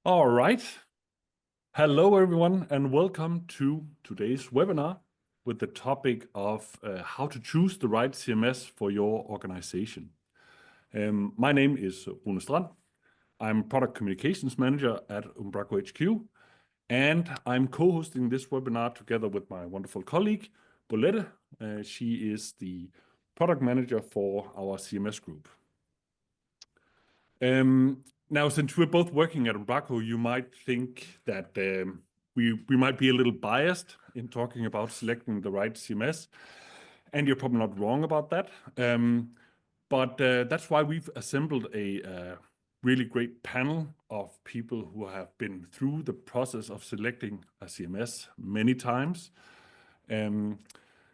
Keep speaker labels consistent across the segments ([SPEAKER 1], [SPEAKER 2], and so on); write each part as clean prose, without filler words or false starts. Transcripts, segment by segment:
[SPEAKER 1] All right. Hello, everyone, and welcome to today's webinar with the topic of how to choose the right CMS for your organization. My name is Rune Strand. I'm Product Communications Manager at Umbraco HQ, and I'm co-hosting this webinar together with my wonderful colleague, Bolette. She is the Product Manager for our CMS group. Now, since we're both working at Umbraco, you might think that we might be a little biased in talking about selecting the right CMS, and you're probably not wrong about that. But that's why we've assembled a really great panel of people who have been through the process of selecting a CMS many times.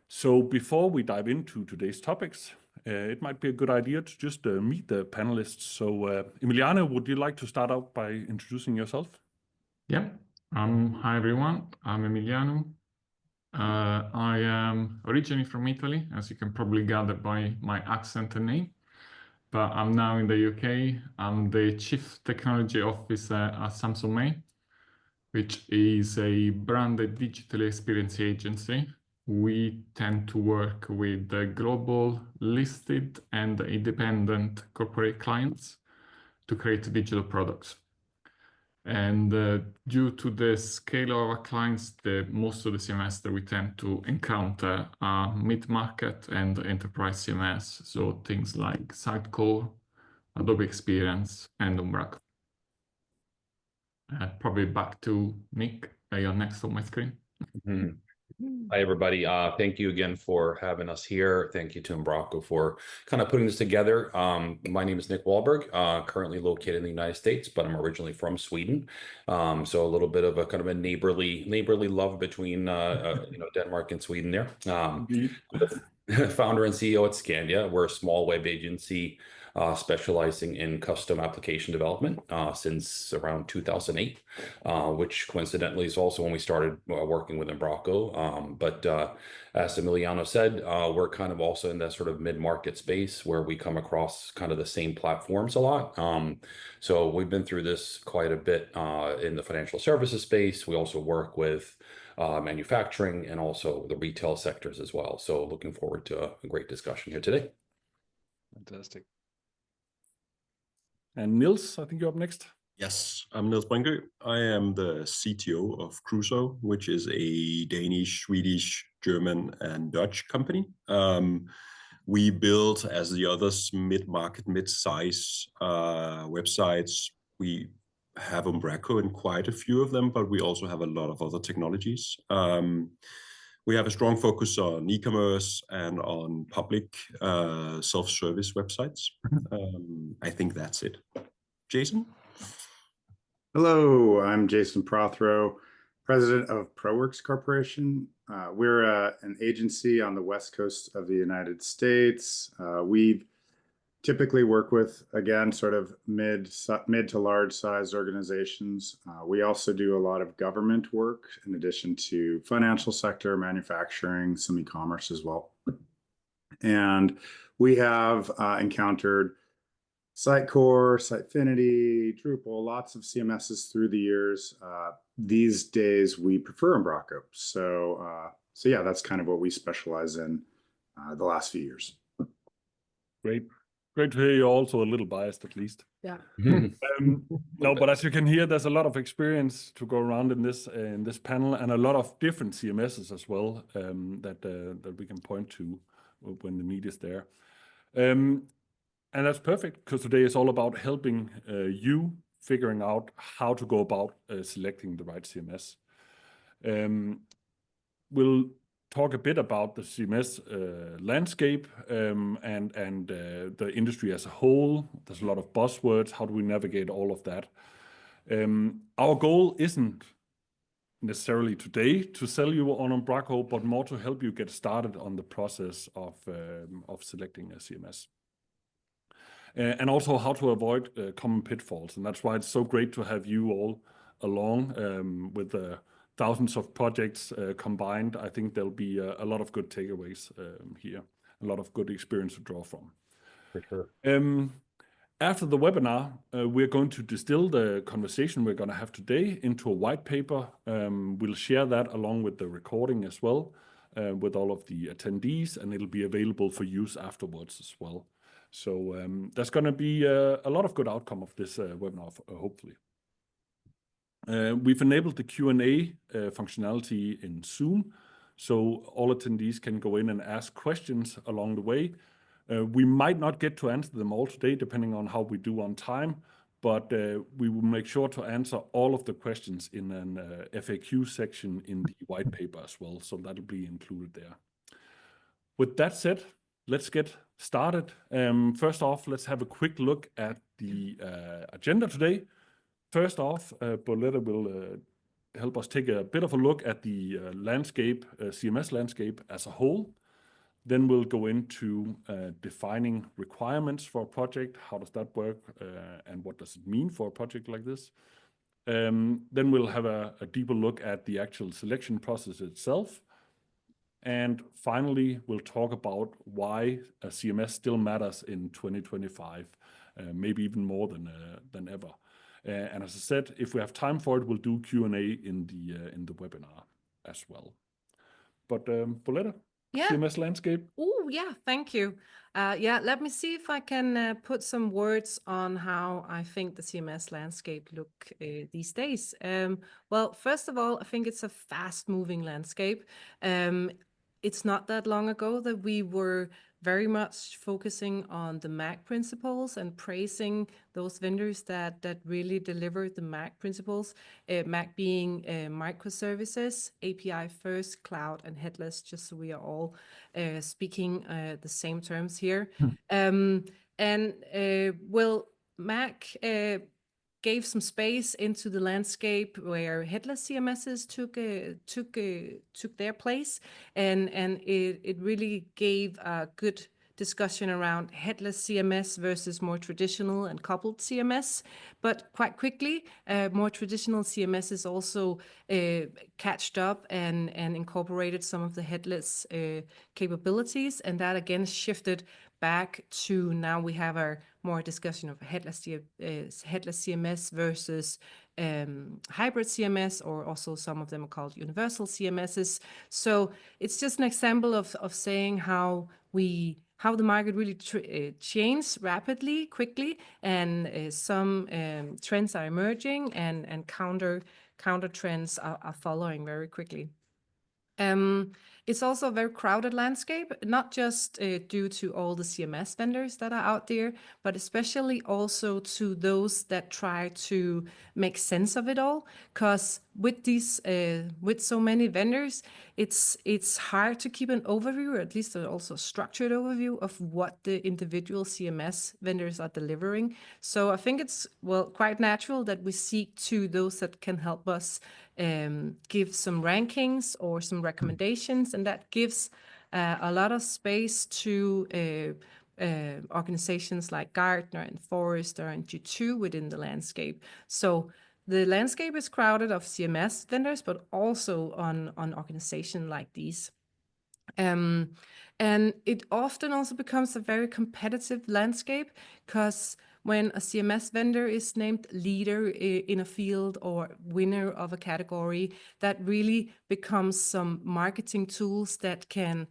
[SPEAKER 1] So before we dive into today's topics, it might be a good idea to just meet the panelists. So Emiliano, would you like to start out by introducing yourself?
[SPEAKER 2] Yeah. Hi, everyone. I'm Emiliano. I am originally from Italy, as you can probably gather by my accent and name, but I'm now in the UK. I'm the Chief Technology Officer at Samsung May, which is a branded digital experience agency. We tend to work with the global, listed, and independent corporate clients to create digital products. And due to the scale of our clients, most of the CMS that we tend to encounter are mid-market and enterprise CMS. So things like Sitecore, Adobe Experience, and Umbraco. Probably back to Nick. You're next on my screen.
[SPEAKER 3] Hi, everybody. Thank you again for having us here. Thank you to Umbraco for kind of putting this together. My name is Nick Wahlberg, currently located in the United States, but I'm originally from Sweden. So a little bit of a kind of a neighborly love between Denmark and Sweden there. Founder and CEO at Scandia. We're a small web agency specializing in custom application development since around 2008, which coincidentally is also when we started working with Umbraco. But as Emiliano said, we're kind of also in that sort of mid-market space where we come across kind of the same platforms a lot. So we've been through this quite a bit in the financial services space. We also work with manufacturing and also the retail sectors as well. So looking forward to a great discussion here today.
[SPEAKER 1] Fantastic. And Niels, I think you're up next.
[SPEAKER 4] Yes, I'm Niels Brinker. I am the CTO of Crusoe, which is a Danish, Swedish, German, and Dutch company. We build, as the others, mid-market, mid-size websites. We have Umbraco in quite a few of them, but we also have a lot of other technologies. We have a strong focus on e-commerce and on public self-service websites. I think that's it. Jason?
[SPEAKER 5] Hello, I'm Jason Prothero, president of ProWorks Corporation. We're an agency on the West Coast of the United States. We typically work with, again, sort of mid to large size organizations. We also do a lot of government work in addition to financial sector, manufacturing, some e-commerce as well. And we have encountered Sitecore, Sitefinity, Drupal, lots of CMSs through the years. These days, we prefer Umbraco. So yeah, that's kind of what we specialize in the last few years.
[SPEAKER 1] Great. Great to hear you're also a little biased, at least.
[SPEAKER 6] Yeah.
[SPEAKER 1] No, but as you can hear, there's a lot of experience to go around in this panel, and a lot of different CMSs as well that we can point to when the meet is there. And that's perfect, because today is all about helping you figuring out how to go about selecting the right CMS. We'll talk a bit about the CMS landscape and the industry as a whole. There's a lot of buzzwords. How do we navigate all of that? Our goal isn't necessarily today to sell you on Umbraco, but more to help you get started on the process of selecting a CMS. And also how to avoid common pitfalls. And that's why it's so great to have you all along with the thousands of projects combined. I think there'll be a lot of good takeaways here, a lot of good experience to draw from.
[SPEAKER 3] For sure.
[SPEAKER 1] After the webinar, we're going to distill the conversation we're going to have today into a white paper. We'll share that along with the recording as well, with all of the attendees, and it'll be available for use afterwards as well. So there's going to be a lot of good outcome of this webinar, hopefully. We've enabled the Q&A functionality in Zoom, so all attendees can go in and ask questions along the way. We might not get to answer them all today, depending on how we do on time, but we will make sure to answer all of the questions in an FAQ section in the white paper as well, so that'll be included there. With that said, let's get started. First off, let's have a quick look at the agenda today. First off, Boletta will help us take a bit of a look at the landscape, CMS landscape as a whole. Then we'll go into defining requirements for a project. How does that work, and what does it mean for a project like this? Then we'll have a deeper look at the actual selection process itself. And finally, we'll talk about why a CMS still matters in 2025, maybe even more than ever. And as I said, if we have time for it, we'll do Q&A in the webinar as well. But Boletta,
[SPEAKER 6] Yeah.
[SPEAKER 1] CMS landscape.
[SPEAKER 6] Oh, yeah, thank you. Yeah, let me see if I can put some words on how I think the CMS landscape look these days. Well, first of all, I think it's a fast-moving landscape. It's not that long ago that we were very much focusing on the MAC principles and praising those vendors that really deliver the MAC principles, MAC being microservices, API first, cloud, and headless, just so we are all speaking the same terms here. Well, MAC gave some space into the landscape where headless CMSs took their place, and it really gave a good discussion around headless CMS versus more traditional and coupled CMS. But quite quickly, more traditional CMSs also catched up and incorporated some of the headless capabilities, and that again shifted back to now we have our more discussion of headless CMS versus hybrid CMS, or also some of them are called universal CMSs. So it's just an example of saying how the market really changed rapidly, quickly, and some trends are emerging and counter trends are following very quickly. It's also a very crowded landscape, not just due to all the CMS vendors that are out there, but especially also to those that try to make sense of it all. Because with so many vendors, it's hard to keep an overview, or at least also a structured overview of what the individual CMS vendors are delivering. So I think it's quite natural that we seek to those that can help us give some rankings or some recommendations, and that gives a lot of space to organizations like Gartner and Forrester and G2 within the landscape. So the landscape is crowded of CMS vendors, but also on organizations like these. And it often also becomes a very competitive landscape, because when a CMS vendor is named leader in a field or winner of a category, that really becomes some marketing tools that can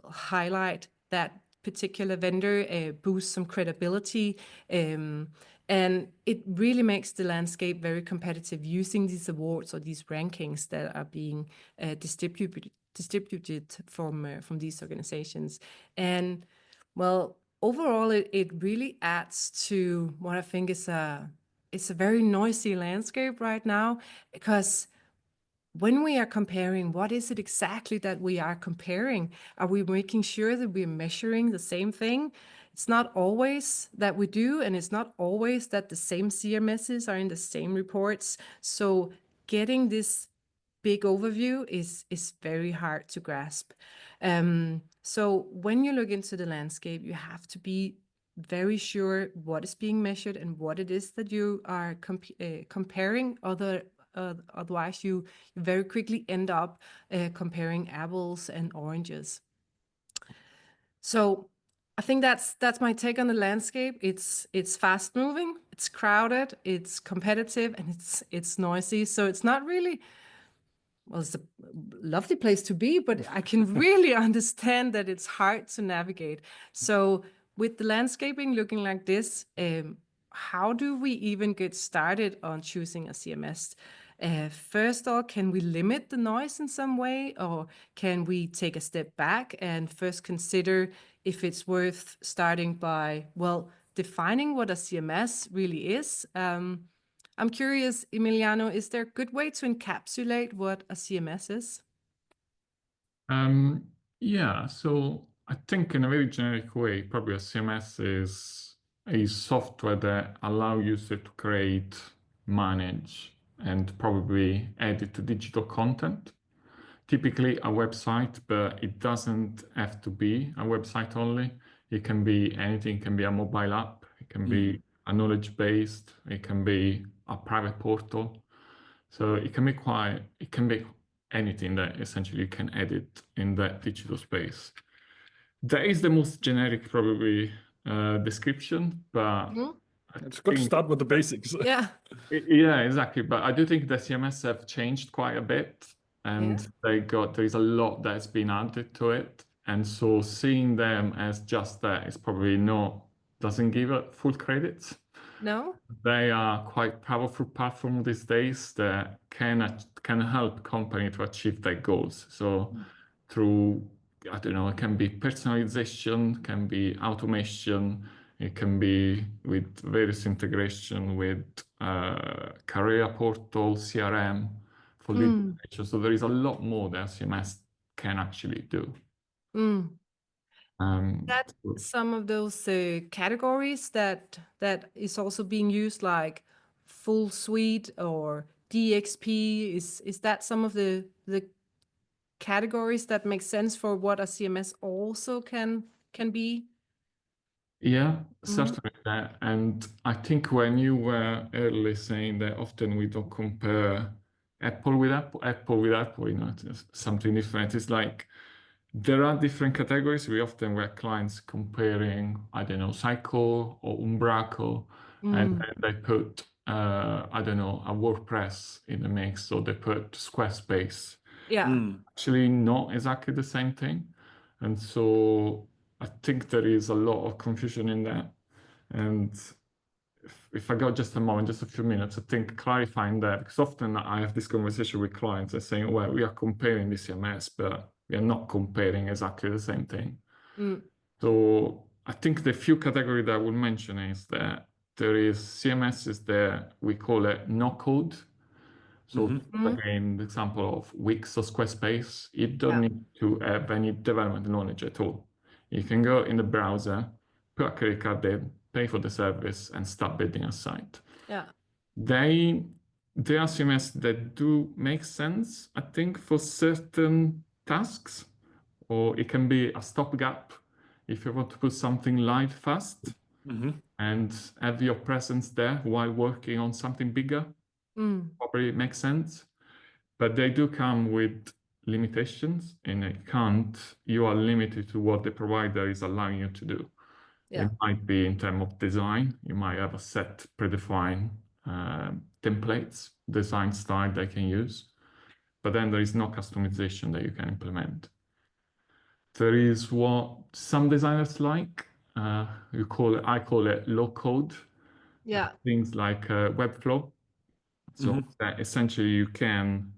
[SPEAKER 6] highlight that particular vendor, boost some credibility, and it really makes the landscape very competitive using these awards or these rankings that are being distributed from these organizations. And well, overall, it really adds to what I think is it's a very noisy landscape right now, because when we are comparing, what is it exactly that we are comparing? Are we making sure that we're measuring the same thing? It's not always that we do, and it's not always that the same CMSs are in the same reports. So getting this big overview is very hard to grasp. So when you look into the landscape, you have to be very sure what is being measured and what it is that you are comparing. Otherwise, you very quickly end up comparing apples and oranges. So I think that's my take on the landscape. It's fast moving, it's crowded, it's competitive, and it's noisy. So it's not really, well, it's a lovely place to be, but I can really understand that it's hard to navigate. So with the landscaping looking like this, how do we even get started on choosing a CMS? First of all, can we limit the noise in some way, or can we take a step back and first consider if it's worth starting by, well, defining what a CMS really is? I'm curious, Emiliano, is there a good way to encapsulate what a CMS is?
[SPEAKER 2] Yeah, so I think in a very generic way, probably a CMS is a software that allows users to create, manage, and probably edit digital content. Typically a website, but it doesn't have to be a website only. It can be anything. It can be a mobile app. It can be a knowledge-based. It can be a private portal. So it can be anything that essentially you can edit in that digital space. That is the most generic probably description, but
[SPEAKER 1] It's good to start with the basics.
[SPEAKER 6] Yeah.
[SPEAKER 2] Yeah, exactly. But I do think the CMS have changed quite a bit, and there is a lot that's been added to it. And so seeing them as just that is probably doesn't give it full credit.
[SPEAKER 6] No?
[SPEAKER 2] They are quite powerful platform these days that can help company to achieve their goals. So through, I don't know, it can be personalization, can be automation, it can be with various integration with career portal, CRM for lead generation. So there is a lot more that CMS can actually do.
[SPEAKER 6] That some of those categories that is also being used, like full suite or DXP, is that some of the categories that make sense for what a CMS also can be?
[SPEAKER 2] Yeah, certainly that. And I think when you were earlier saying that often we don't compare Apple with Apple, it's something different. It's like there are different categories. We often were clients comparing, I don't know, Psycho or Umbraco, and they put, I don't know, a WordPress in the mix, or they put Squarespace.
[SPEAKER 6] Yeah.
[SPEAKER 2] Actually, not exactly the same thing. And so I think there is a lot of confusion in that. And if I got just a moment, just a few minutes, I think clarifying that, because often I have this conversation with clients and saying, well, we are comparing the CMS, but we are not comparing exactly the same thing. So I think the few categories that I will mention is that there is CMSs that we call it no code. So again, the example of Wix or Squarespace, you don't need to have any development knowledge at all. You can go in the browser, put a credit card in, pay for the service, and start building a site.
[SPEAKER 6] Yeah.
[SPEAKER 2] There are CMS that do make sense, I think, for certain tasks, or it can be a stopgap if you want to put something live fast and have your presence there while working on something bigger. Probably makes sense, but they do come with limitations, and you are limited to what the provider is allowing you to do. It might be in terms of design. You might have a set predefined templates, design style they can use, but then there is no customization that you can implement. There is what some designers like. I call it low code.
[SPEAKER 6] Yeah.
[SPEAKER 2] Things like Webflow. So that essentially you can,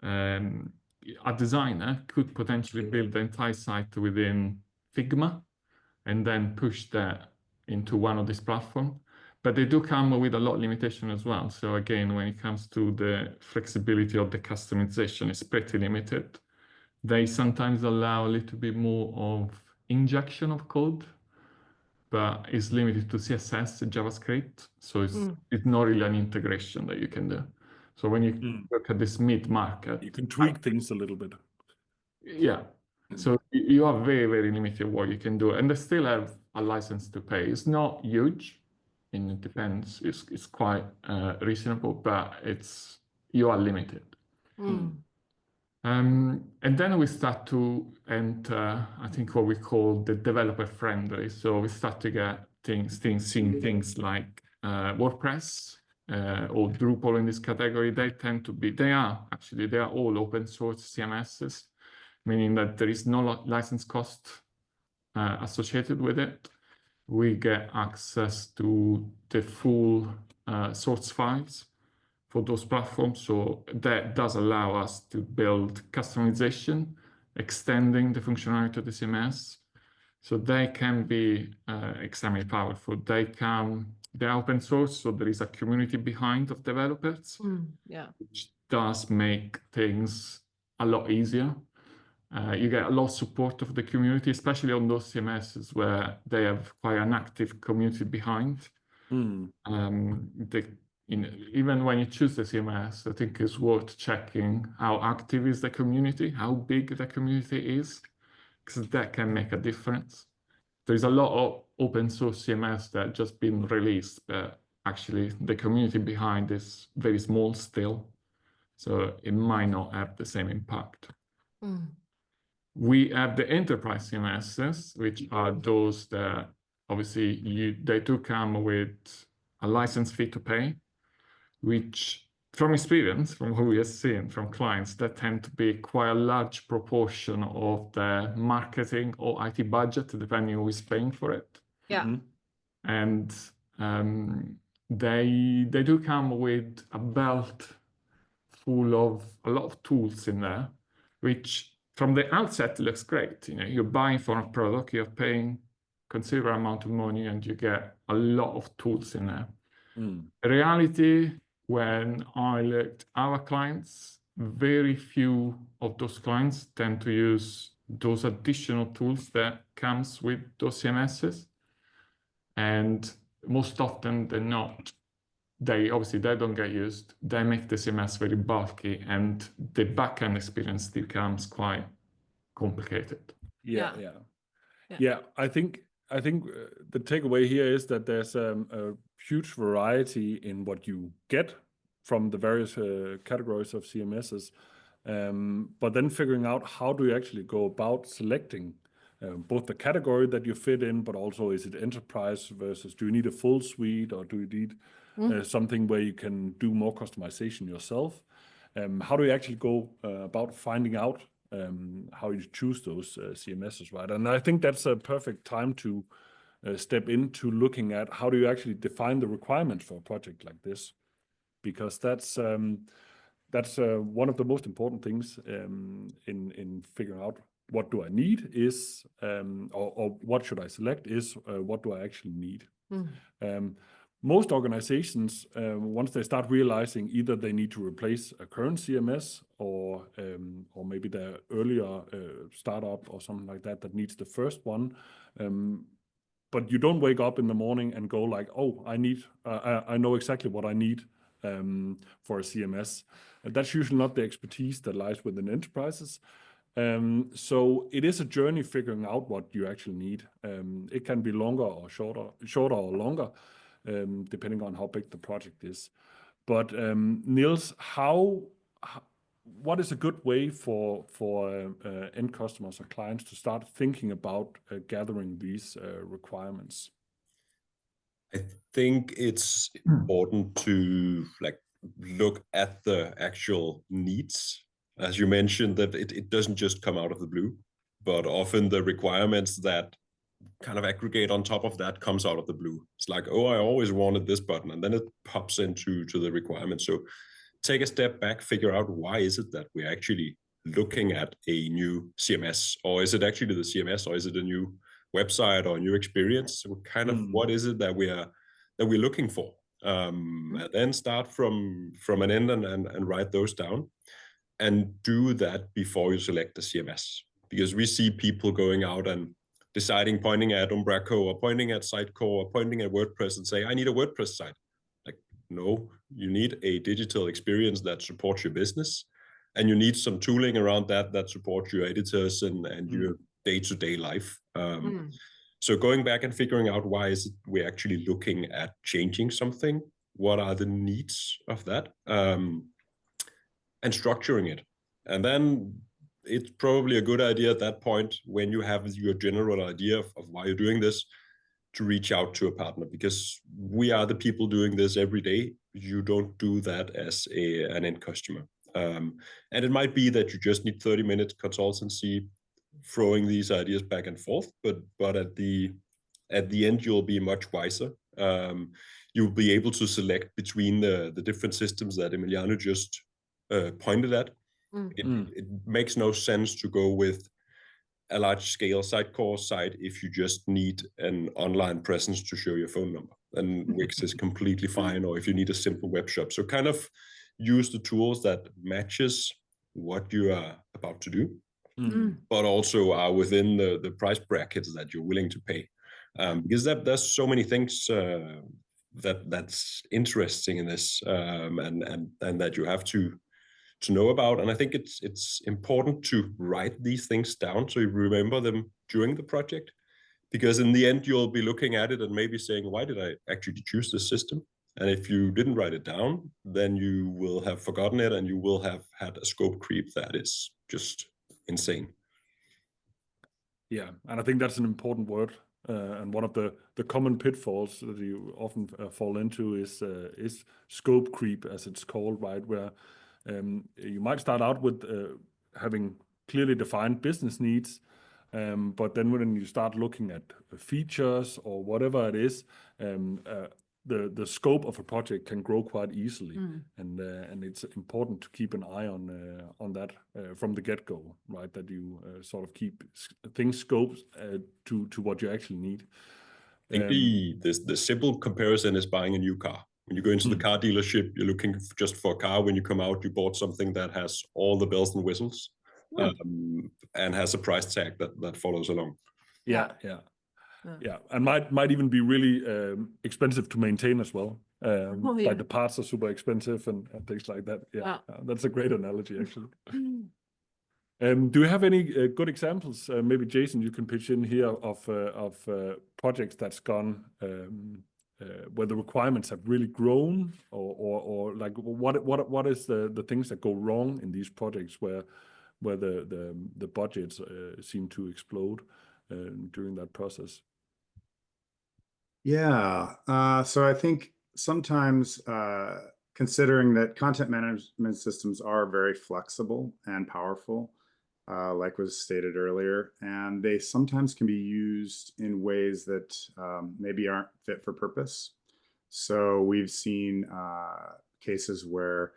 [SPEAKER 2] a designer could potentially build the entire site within Figma and then push that into one of these platforms. But they do come with a lot of limitation as well. So again, when it comes to the flexibility of the customization, it's pretty limited. They sometimes allow a little bit more of injection of code, but it's limited to CSS and JavaScript. So it's not really an integration that you can do. So when you look at this mid-market,
[SPEAKER 1] you can tweak things a little bit.
[SPEAKER 2] Yeah. So you are very, very limited what you can do. And they still have a license to pay. It's not huge, and it depends. It's quite reasonable, but you are limited. And then we start to enter, I think, what we call the developer friendly. So we start to get seeing things like WordPress or Drupal in this category. They tend to be, they are all open source CMSs, meaning that there is no license cost associated with it. We get access to the full source files for those platforms. So that does allow us to build customization, extending the functionality of the CMS. So they can be extremely powerful. They're open source, so there is a community behind of developers, which does make things a lot easier. You get a lot of support of the community, especially on those CMSs where they have quite an active community behind. Even when you choose the CMS, I think it's worth checking how active is the community, how big the community is, because that can make a difference. There's a lot of open source CMS that just been released, but actually the community behind is very small still, so it might not have the same impact. We have the enterprise CMSs, which are those that obviously they do come with a license fee to pay, which from experience, from what we have seen from clients, that tend to be quite a large proportion of the marketing or IT budget, depending on who is paying for it. And they do come with a belt full of a lot of tools in there, which from the outset looks great. You're buying for a product, you're paying considerable amount of money, and you get a lot of tools in there. In reality, when I looked at our clients, very few of those clients tend to use those additional tools that comes with those CMSs. And most often than not, they don't get used. They make the CMS very bulky, and the backend experience becomes quite complicated.
[SPEAKER 1] Yeah. I think the takeaway here is that there's a huge variety in what you get from the various categories of CMSs, but then figuring out how do you actually go about selecting both the category that you fit in, but also is it enterprise versus do you need a full suite, or do you need something where you can do more customization yourself? How do you actually go about finding out how you choose those CMSs, right? And I think that's a perfect time to step into looking at how do you actually define the requirements for a project like this, because that's one of the most important things in figuring out what do I need is, or what should I select is, what do I actually need? Most organizations, once they start realizing either they need to replace a current CMS or maybe their earlier startup or something like that needs the first one, but you don't wake up in the morning and go like, oh, I know exactly what I need for a CMS. That's usually not the expertise that lies within enterprises. So it is a journey figuring out what you actually need. It can be longer or shorter or longer, depending on how big the project is. But Niels, what is a good way for end customers or clients to start thinking about gathering these requirements?
[SPEAKER 4] I think it's important to look at the actual needs. As you mentioned, that it doesn't just come out of the blue, but often the requirements that kind of aggregate on top of that comes out of the blue. It's like, oh, I always wanted this button, and then it pops into the requirement. So take a step back, figure out why is it that we're actually looking at a new CMS, or is it actually the CMS, or is it a new website or a new experience? So kind of what is it that we're looking for? And then start from an end and write those down, and do that before you select the CMS, because we see people going out and deciding, pointing at Umbraco or pointing at Sitecore or pointing at WordPress and say, I need a WordPress site. Like, no, you need a digital experience that supports your business, and you need some tooling around that supports your editors and your day-to-day life. So going back and figuring out why is it we're actually looking at changing something, what are the needs of that, and structuring it. And then it's probably a good idea at that point, when you have your general idea of why you're doing this, to reach out to a partner, because we are the people doing this every day. You don't do that as an end customer. And it might be that you just need 30 minutes consultancy, throwing these ideas back and forth, but at the end, you'll be much wiser. You'll be able to select between the different systems that Emiliano just pointed at. It makes no sense to go with a large scale site core site if you just need an online presence to show your phone number, and Wix is completely fine. Or if you need a simple web shop, so kind of use the tools that matches what you are about to do, but also are within the price brackets that you're willing to pay, because there's so many things that's interesting in this, and that you have to know about. And I think it's important to write these things down so you remember them during the project, because in the end you'll be looking at it and maybe saying, why did I actually choose this system? And if you didn't write it down, then you will have forgotten it, and you will have had a scope creep that is just insane.
[SPEAKER 1] Yeah, and I think that's an important word, and one of the common pitfalls that you often fall into is scope creep, as it's called, right? Where you might start out with having clearly defined business needs, but then when you start looking at features or whatever it is, the scope of a project can grow quite easily, and it's important to keep an eye on that from the get-go, right? That you sort of keep things scoped to what you actually need.
[SPEAKER 4] I think the simple comparison is buying a new car. When you go into the car dealership, you're looking just for a car. When you come out, you bought something that has all the bells and whistles, and has a price tag that follows along.
[SPEAKER 1] Yeah, and might even be really expensive to maintain as well. Like the parts are super expensive and things like that. That's a great analogy, actually. Do you have any good examples? Maybe Jason, you can pitch in here of projects that's gone where the requirements have really grown, or like what is the things that go wrong in these projects where the budgets seem to explode during that process?
[SPEAKER 5] Yeah, so I think sometimes considering that content management systems are very flexible and powerful, like was stated earlier, and they sometimes can be used in ways that maybe aren't fit for purpose. So we've seen cases where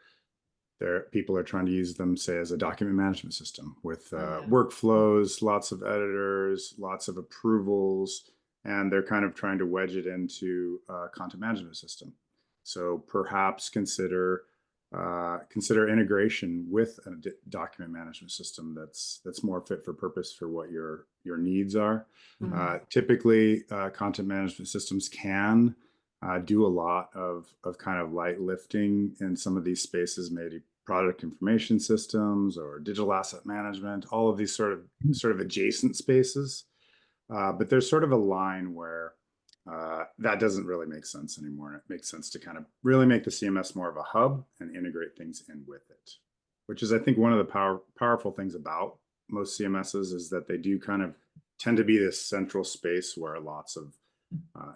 [SPEAKER 5] people are trying to use them, say, as a document management system with workflows, lots of editors, lots of approvals, and they're kind of trying to wedge it into a content management system. So perhaps consider integration with a document management system that's more fit for purpose for what your needs are. Typically, content management systems can do a lot of kind of light lifting in some of these spaces, maybe product information systems or digital asset management, all of these sort of adjacent spaces. But there's sort of a line where that doesn't really make sense anymore. And it makes sense to kind of really make the CMS more of a hub and integrate things in with it, which is, I think, one of the powerful things about most CMSs is that they do kind of tend to be this central space where lots of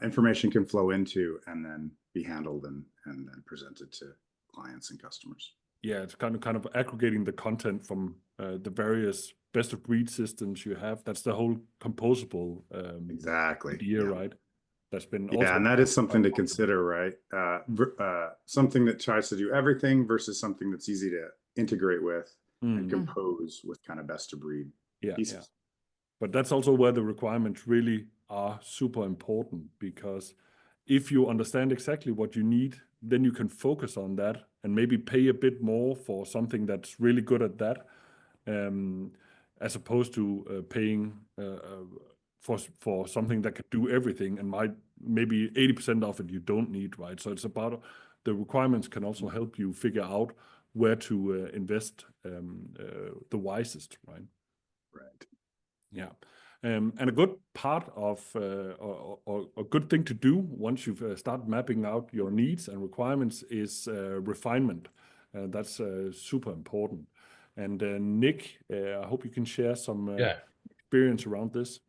[SPEAKER 5] information can flow into and then be handled and then presented to clients and customers.
[SPEAKER 1] Yeah, it's kind of aggregating the content from the various best of breed systems you have. That's the whole composable idea, right? That's been also
[SPEAKER 5] and that is something to consider, right? Something that tries to do everything versus something that's easy to integrate with and compose with kind of best of breed pieces. Yeah.
[SPEAKER 1] But that's also where the requirements really are super important, because if you understand exactly what you need, then you can focus on that and maybe pay a bit more for something that's really good at that, as opposed to paying for something that can do everything and maybe 80% of it you don't need, right? So it's about the requirements can also help you figure out where to invest the wisest, right?
[SPEAKER 5] Right.
[SPEAKER 1] Yeah. And a good part of, or a good thing to do once you've started mapping out your needs and requirements is refinement. That's super important. And Nick, I hope you can share some experience around this.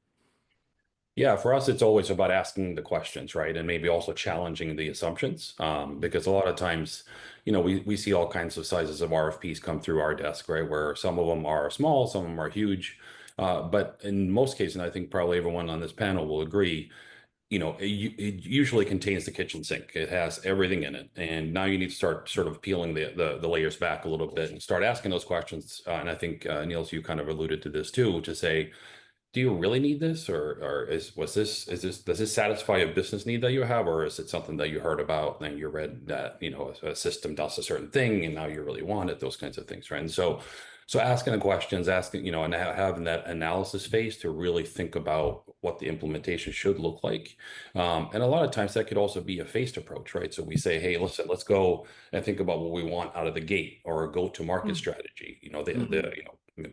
[SPEAKER 3] Yeah, for us, it's always about asking the questions, right? And maybe also challenging the assumptions, because a lot of times, we see all kinds of sizes of RFPs come through our desk, right? Where some of them are small, some of them are huge. But in most cases, and I think probably everyone on this panel will agree, it usually contains the kitchen sink. It has everything in it. And now you need to start sort of peeling the layers back a little bit and start asking those questions. And I think, Niels, you kind of alluded to this too, to say, do you really need this, or does this satisfy a business need that you have, or is it something that you heard about and you read that a system does a certain thing and now you really want it? Those kinds of things, right? And so asking the questions, and having that analysis phase to really think about what the implementation should look like, and a lot of times that could also be a phased approach, right? So we say, hey, listen, let's go and think about what we want out of the gate, or a go-to-market strategy.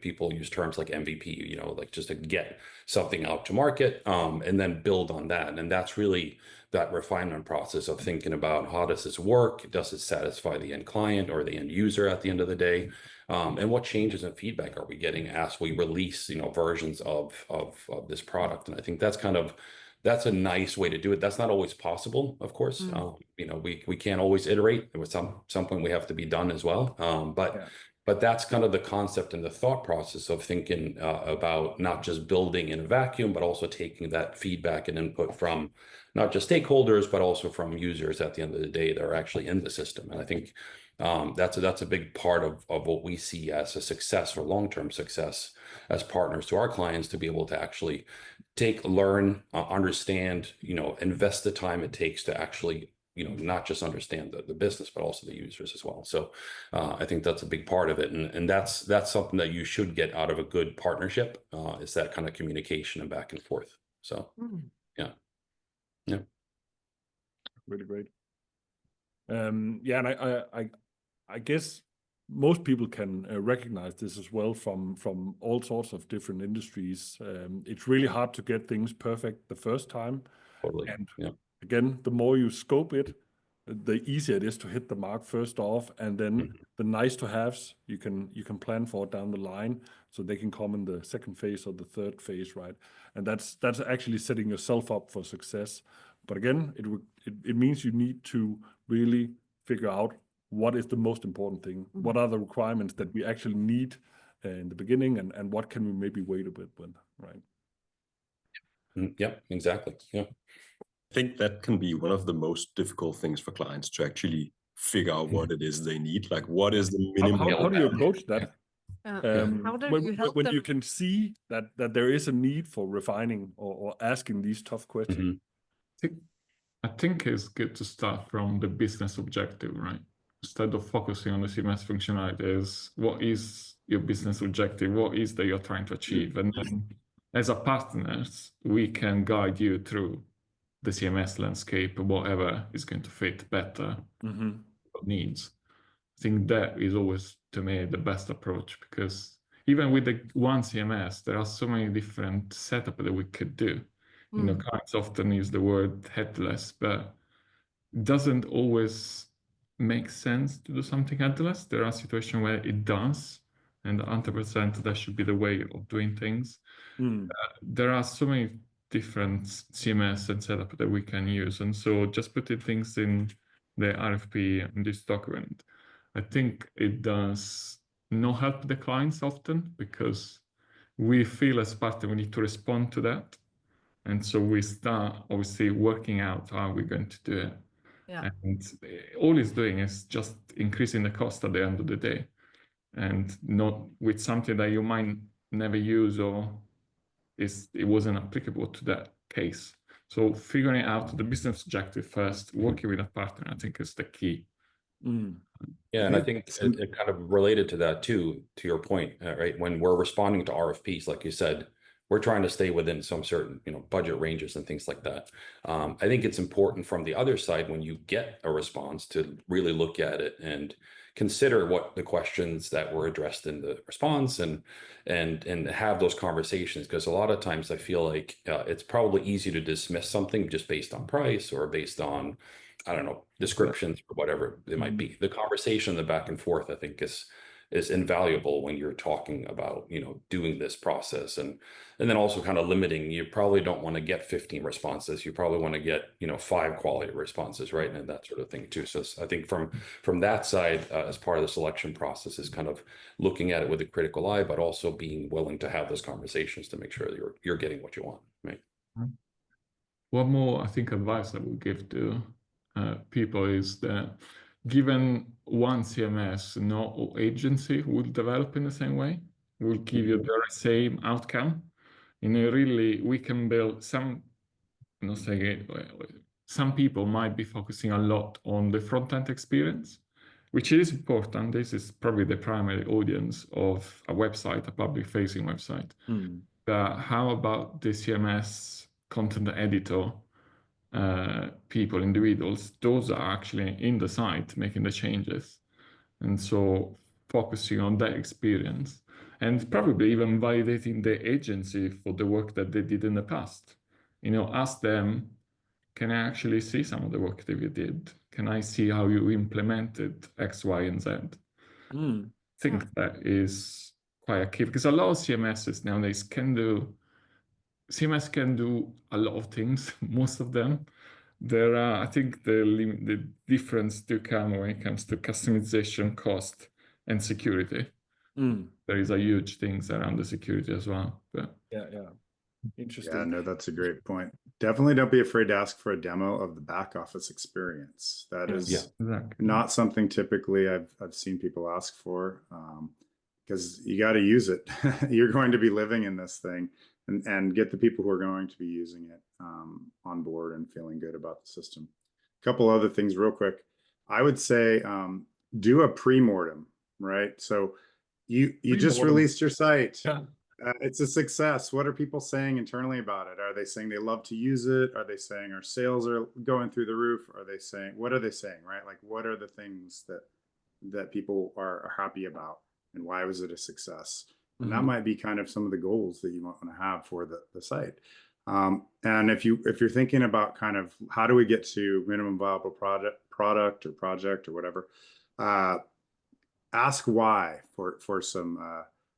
[SPEAKER 3] People use terms like MVP, like just to get something out to market, and then build on that. And that's really that refinement process of thinking about, how does this work? Does it satisfy the end client or the end user at the end of the day? And what changes and feedback are we getting as we release, versions of this product? And I think that's a nice way to do it. That's not always possible, of course. We can't always iterate. At some point we have to be done as well. But that's kind of the concept and the thought process of thinking about not just building in a vacuum, but also taking that feedback and input from not just stakeholders, but also from users at the end of the day that are actually in the system. And I think that's a big part of what we see as a success, or long-term success, as partners to our clients, to be able to actually learn, understand, invest the time it takes to actually not just understand the business, but also the users as well. So I think that's a big part of it. And that's something that you should get out of a good partnership, is that kind of communication and back and forth. So, yeah.
[SPEAKER 1] Really great. And I guess most people can recognize this as well from all sorts of different industries. It's really hard to get things perfect the first time.
[SPEAKER 3] Totally.
[SPEAKER 1] And again, the more you scope it, the easier it is to hit the mark first off, and then the nice to haves you can plan for down the line, so they can come in the second phase or the third phase, right? And that's actually setting yourself up for success. But again, it means you need to really figure out what is the most important thing. What are the requirements that we actually need in the beginning, and what can we maybe wait a bit with, right?
[SPEAKER 3] Yeah, exactly. Yeah.
[SPEAKER 4] I think that can be one of the most difficult things for clients, to actually figure out what it is they need. Like, what is the minimum?
[SPEAKER 1] How do you approach that?
[SPEAKER 6] How do you help
[SPEAKER 1] when
[SPEAKER 6] them?
[SPEAKER 1] you can see that there is a need for refining or asking these tough questions?
[SPEAKER 2] I think it's good to start from the business objective, right? Instead of focusing on the CMS functionality, is what is your business objective? What is that you're trying to achieve? And then as a partners, we can guide you through the CMS landscape, whatever is going to fit better needs. I think that is always, to me, the best approach, because even with the one CMS, there are so many different setups that we could do. Clients often use the word headless, but it doesn't always make sense to do something headless. There are situations where it does, and 100% that should be the way of doing things. There are so many different CMS and setup that we can use, and so just putting things in the RFP and this document, I think it does not help the clients often, because we feel as partner we need to respond to that. And so we start obviously working out how we're going to do it. And all it's doing is just increasing the cost at the end of the day, and not with something that you might never use, or it wasn't applicable to that case. So figuring out the business objective first, working with a partner, I think is the key.
[SPEAKER 3] Yeah, and I think it kind of related to that too, to your point, right? When we're responding to RFPs, like you said, we're trying to stay within some certain, budget ranges and things like that. I think it's important from the other side, when you get a response, to really look at it and consider what the questions that were addressed in the response, and have those conversations. Because a lot of times I feel like it's probably easy to dismiss something just based on price, or based on, I don't know, descriptions or whatever it might be. The conversation, the back and forth, I think is invaluable when you're talking about, doing this process. And then also kind of limiting, you probably don't want to get 15 responses. You probably want to get, 5 quality responses, right? And that sort of thing too. So I think from that side, as part of the selection process, is kind of looking at it with a critical eye, but also being willing to have those conversations to make sure that you're getting what you want, right?
[SPEAKER 2] One more, I think, advice I would give to people is that given one CMS, no agency will develop in the same way, will give you the same outcome. Really, we can build some people might be focusing a lot on the front-end experience, which is important. This is probably the primary audience of a website, a public-facing website. But how about the CMS content editor people, individuals? Those are actually in the site making the changes. And so focusing on that experience and probably even validating the agency for the work that they did in the past. Ask them, can I actually see some of the work that you did? Can I see how you implemented X, Y, and Z? I think that is quite a key, because a lot of CMSs nowadays CMS can do a lot of things, most of them. There are, I think the difference to come when it comes to customization, cost, and security. There is a huge things around the security as well. But
[SPEAKER 1] yeah. Interesting.
[SPEAKER 5] Yeah, no, that's a great point. Definitely don't be afraid to ask for a demo of the back office experience. That is not something typically I've seen people ask for, because you got to use it. You're going to be living in this thing, and get the people who are going to be using it on board and feeling good about the system. A couple other things real quick. I would say do a pre-mortem, right? So you just released your site.
[SPEAKER 1] Yeah.
[SPEAKER 5] It's a success. What are people saying internally about it? Are they saying they love to use it? Are they saying our sales are going through the roof? What are they saying, right? Like, what are the things that people are happy about, and why was it a success? And that might be kind of some of the goals that you might want to have for the site. And if you're thinking about kind of how do we get to minimum viable product or project or whatever, ask why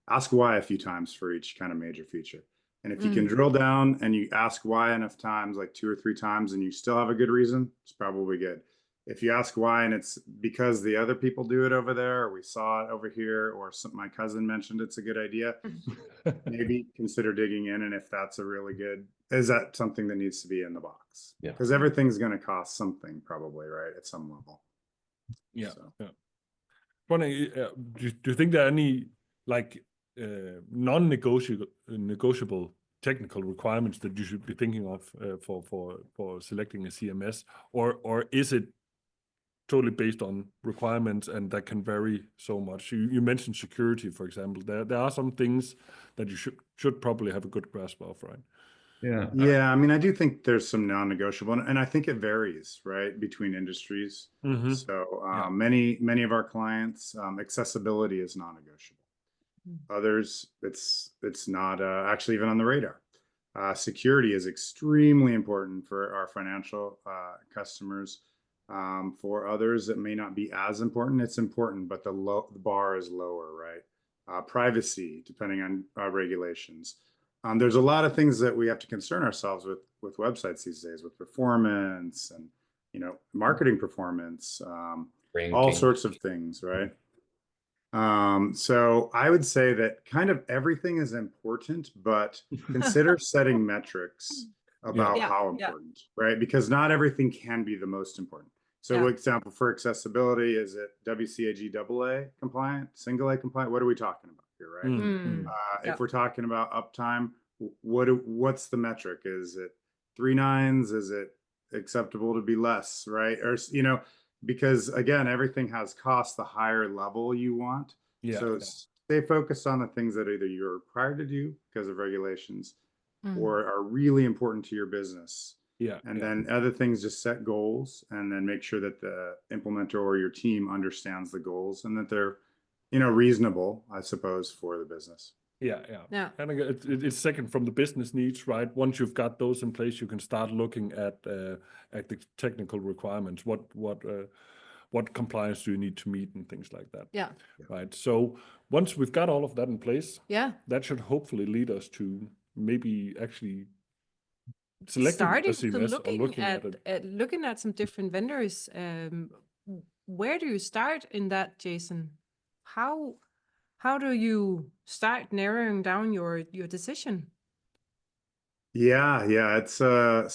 [SPEAKER 5] ask why a few times for each kind of major feature. And if you can drill down and you ask why enough times, like 2 or 3 times, and you still have a good reason, it's probably good. If you ask why and it's because the other people do it over there, or we saw it over here, or my cousin mentioned it's a good idea, maybe consider digging in. And if that's is that something that needs to be in the box?
[SPEAKER 3] Yeah.
[SPEAKER 5] Because everything's going to cost something probably, right, at some level.
[SPEAKER 1] Yeah.
[SPEAKER 5] So.
[SPEAKER 1] Yeah. Funny, do you think there are any non-negotiable technical requirements that you should be thinking of for selecting a CMS, or is it totally based on requirements and that can vary so much? You mentioned security, for example. There are some things that you should probably have a good grasp of, right?
[SPEAKER 5] Yeah. I mean, I do think there's some non-negotiable, and I think it varies, right, between industries. So many of our clients, accessibility is non-negotiable. Others, it's not actually even on the radar. Security is extremely important for our financial customers. For others, it may not be as important. It's important, but the bar is lower, right? Privacy, depending on regulations. There's a lot of things that we have to concern ourselves with websites these days, with performance and marketing performance, all sorts of things, right? So I would say that kind of everything is important, but consider setting metrics about how important, right? Because not everything can be the most important. So for example, for accessibility, is it WCAG AA compliant, single A compliant? What are we talking about here, right? If we're talking about uptime, what's the metric? Is it 3 nines? Is it acceptable to be less, right? Or, because again, everything has cost the higher level you want. So stay focused on the things that either you're required to do because of regulations or are really important to your business. Then other things, just set goals and then make sure that the implementer or your team understands the goals and that they're, reasonable, I suppose, for the business.
[SPEAKER 1] Yeah. And it's second from the business needs, right? Once you've got those in place, you can start looking at the technical requirements. what compliance do you need to meet and things like that.
[SPEAKER 6] Yeah.
[SPEAKER 1] Right. So once we've got all of that in place,
[SPEAKER 6] Yeah.
[SPEAKER 1] that should hopefully lead us to maybe actually selecting
[SPEAKER 6] Starting
[SPEAKER 1] a CMS
[SPEAKER 6] to
[SPEAKER 1] or looking at it.
[SPEAKER 6] looking at some different vendors. Where do you start in that, Jason? How do you start narrowing down your decision?
[SPEAKER 5] Yeah, it's so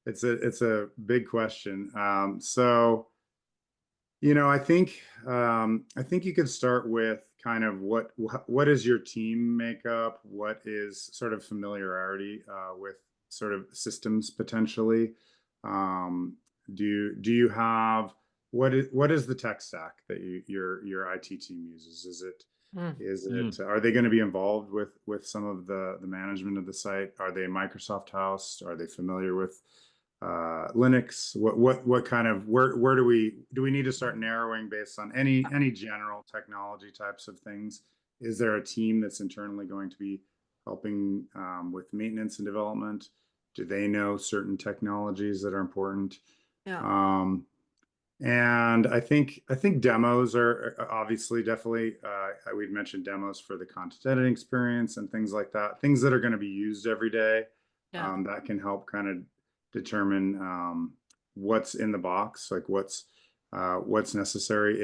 [SPEAKER 5] it's a big question. So I think you could start with kind of what is your team makeup? What is sort of familiarity with sort of systems potentially? Do you have what is the tech stack that your IT team uses? Are they going to be involved with some of the management of the site? Are they a Microsoft house? Are they familiar with Linux? What kind of where do we need to start narrowing based on any general technology types of things? Is there a team that's internally going to be helping with maintenance and development? Do they know certain technologies that are important?
[SPEAKER 6] Yeah.
[SPEAKER 5] And I think demos are obviously definitely we'd mentioned demos for the content editing experience and things like that, things that are going to be used every day.
[SPEAKER 6] Yeah.
[SPEAKER 5] That can help kind of determine what's in the box, like what's necessary.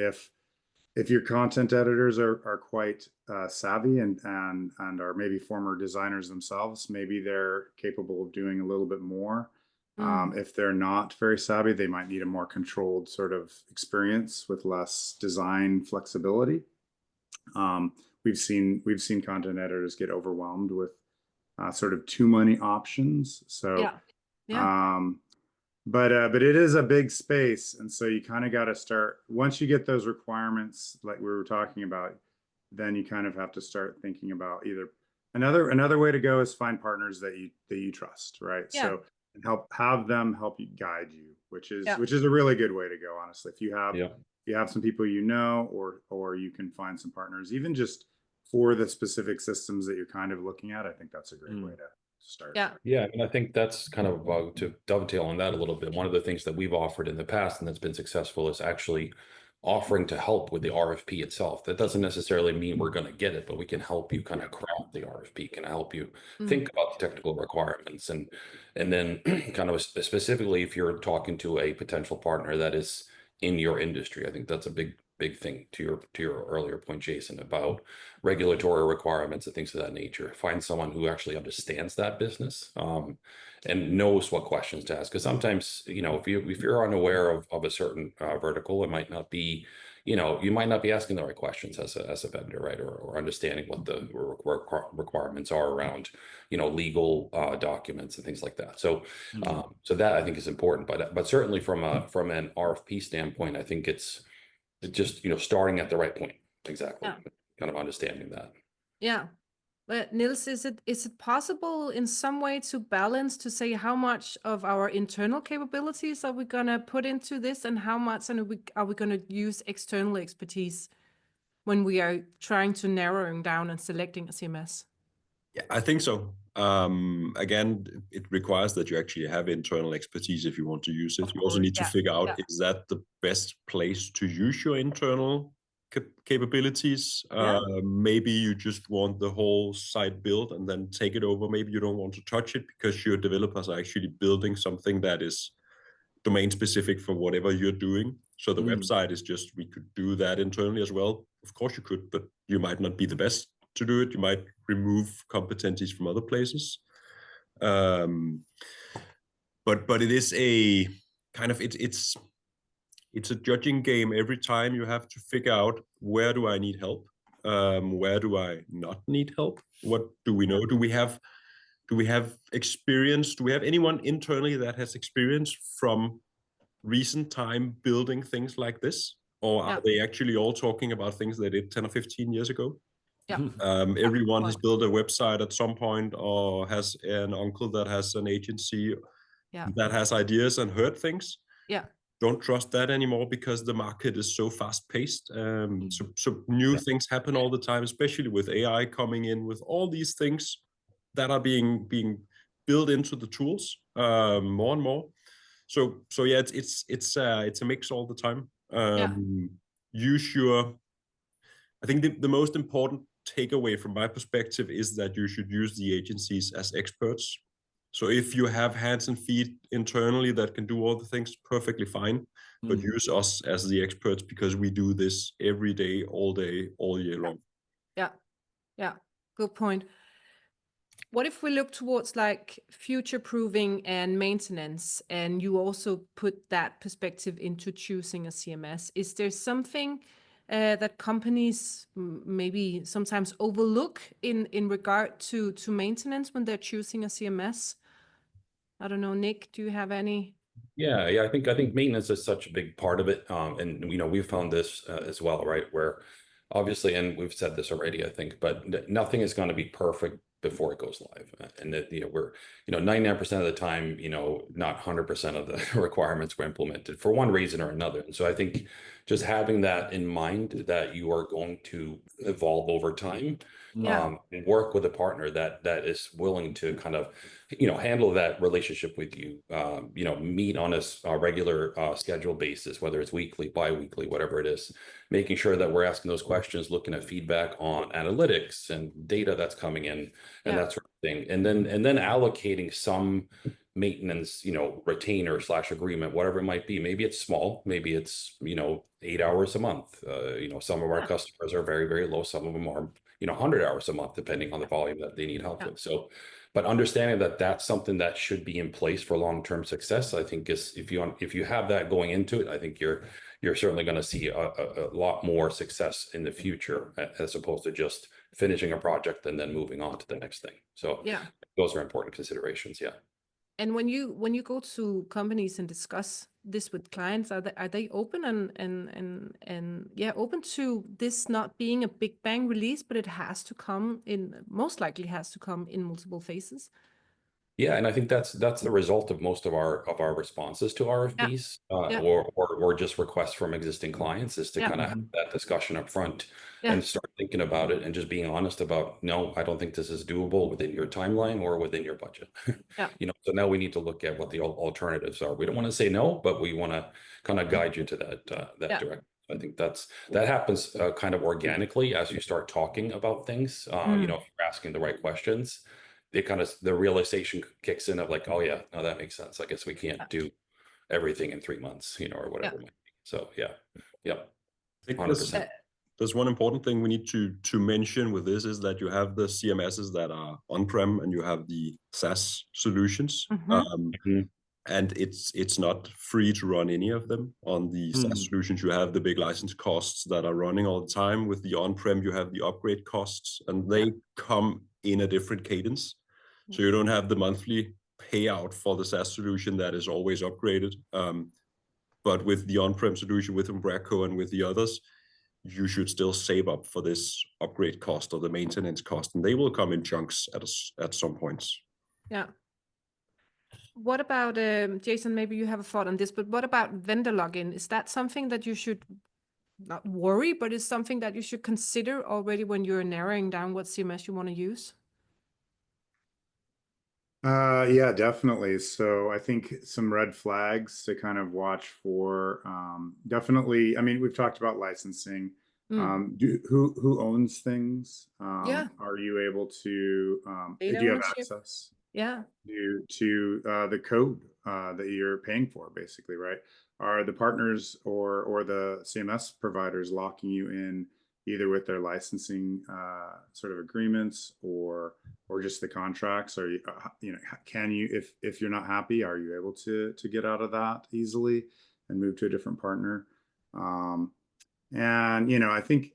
[SPEAKER 5] If your content editors are quite savvy and are maybe former designers themselves, maybe they're capable of doing a little bit more. If they're not very savvy, they might need a more controlled sort of experience with less design flexibility. We've seen content editors get overwhelmed with sort of too many options. So, but it is a big space, and so you kind of got to start once you get those requirements, like we were talking about. Then you kind of have to start thinking about either another way to go is find partners that you trust, right?
[SPEAKER 6] Yeah.
[SPEAKER 5] So. And have them help you guide you, which is a really good way to go, honestly. If you have some people or you can find some partners, even just for the specific systems that you're kind of looking at, I think that's a great way to start.
[SPEAKER 3] Yeah, and I think that's kind of to dovetail on that a little bit. One of the things that we've offered in the past and that's been successful is actually offering to help with the RFP itself. That doesn't necessarily mean we're going to get it, but we can help you kind of craft the RFP, can help you think about the technical requirements, and then kind of specifically if you're talking to a potential partner that is in your industry. I think that's a big thing to your earlier point, Jason, about regulatory requirements and things of that nature. Find someone who actually understands that business and knows what questions to ask. Because sometimes, if you're unaware of a certain vertical, it might not be, you might not be asking the right questions as a vendor, right? Or understanding what the requirements are around, legal documents and things like that. So, so that I think is important. But certainly from an RFP standpoint, I think it's just starting at the right point. Exactly. Kind of understanding that.
[SPEAKER 6] Yeah. But Niels, is it possible in some way to balance, to say how much of our internal capabilities are we gonna put into this, and how much are we gonna use external expertise when we are trying to narrowing down and selecting a CMS?
[SPEAKER 4] Yeah, I think so. Again, it requires that you actually have internal expertise if you want to use it. You also need to figure out, is that the best place to use your internal capabilities? Maybe you just want the whole site built and then take it over. Maybe you don't want to touch it because your developers are actually building something that is domain specific for whatever you're doing. So the website is just, we could do that internally as well. Of course you could, but you might not be the best to do it. You might remove competencies from other places. But it is a kind of, it's a judging game. Every time you have to figure out, where do I need help? Where do I not need help? What do we know? Do we have experience? Do we have anyone internally that has experience from recent time building things like this? Or are they actually all talking about things they did 10 or 15 years ago? Everyone has built a website at some point, or has an uncle that has an agency that has ideas and heard things. Don't trust that anymore, because the market is so fast paced. So new things happen all the time, especially with AI coming in, with all these things that are being built into the tools more and more. So yeah, it's a mix all the time. I think the most important takeaway from my perspective is that you should use the agencies as experts. So if you have hands and feet internally that can do all the things, perfectly fine, but use us as the experts because we do this every day, all year long.
[SPEAKER 6] Yeah, good point. What if we look towards like future proofing and maintenance, and you also put that perspective into choosing a CMS? Is there something that companies maybe sometimes overlook in regard to maintenance when they're choosing a CMS? I don't know, Nick, do you have any?
[SPEAKER 3] Yeah, I think maintenance is such a big part of it, and we've found this as well, right? Where obviously, and we've said this already, I think, but nothing is going to be perfect before it goes live, and that we're 99% of the time, not 100% of the requirements were implemented for one reason or another. And so I think just having that in mind, that you are going to evolve over time, and work with a partner that is willing to kind of handle that relationship with you, meet on a regular schedule basis, whether it's weekly, bi-weekly, whatever it is, making sure that we're asking those questions, looking at feedback on analytics and data that's coming in, and that sort of thing, and then allocating some maintenance, retainer / agreement, whatever it might be. Maybe it's small, maybe it's 8 hours a month. Some of our customers are very, very low. Some of them are 100 hours a month, depending on the volume that they need help with. So, but understanding that that's something that should be in place for long-term success, I think is if you have that going into it, I think you're certainly going to see a lot more success in the future, as opposed to just finishing a project and then moving on to the next thing. So those are important considerations. Yeah.
[SPEAKER 6] And when you go to companies and discuss this with clients, are they open and open to this not being a big bang release, but it has to come in, most likely has to come in multiple phases?
[SPEAKER 3] Yeah, and I think that's the result of most of our responses to RFPs, or just requests from existing clients, is to kind of have that discussion up front and start thinking about it and just being honest about, no, I don't think this is doable within your timeline or within your budget. So now we need to look at what the alternatives are. We don't want to say no, but we want to kind of guide you to that direction. I think that happens kind of organically as you start talking about things. If you're asking the right questions, the realization kicks in of like, oh yeah, no, that makes sense. I guess we can't do everything in 3 months, or whatever it might be. So yeah.
[SPEAKER 4] I think 100%. There's one important thing we need to mention with this is that you have the CMSs that are on-prem and you have the SaaS solutions. And it's not free to run any of them. On the SaaS solutions, you have the big license costs that are running all the time. With the on-prem, you have the upgrade costs, and they come in a different cadence. So you don't have the monthly payout for the SaaS solution that is always upgraded. But with the on-prem solution, with Umbraco and with the others, you should still save up for this upgrade cost or the maintenance cost, and they will come in chunks at some points.
[SPEAKER 6] Yeah. What about, Jason, maybe you have a thought on this, but what about vendor login? Is that something that you should not worry, but is something that you should consider already when you're narrowing down what CMS you want to use?
[SPEAKER 5] Yeah, definitely. So I think some red flags to kind of watch for. Definitely, I mean, we've talked about licensing. Who owns things? Are you able to, do you have access? To the code that you're paying for, basically, right? Are the partners or the CMS providers locking you in either with their licensing sort of agreements or just the contracts? Or can you, if you're not happy, are you able to get out of that easily and move to a different partner? I think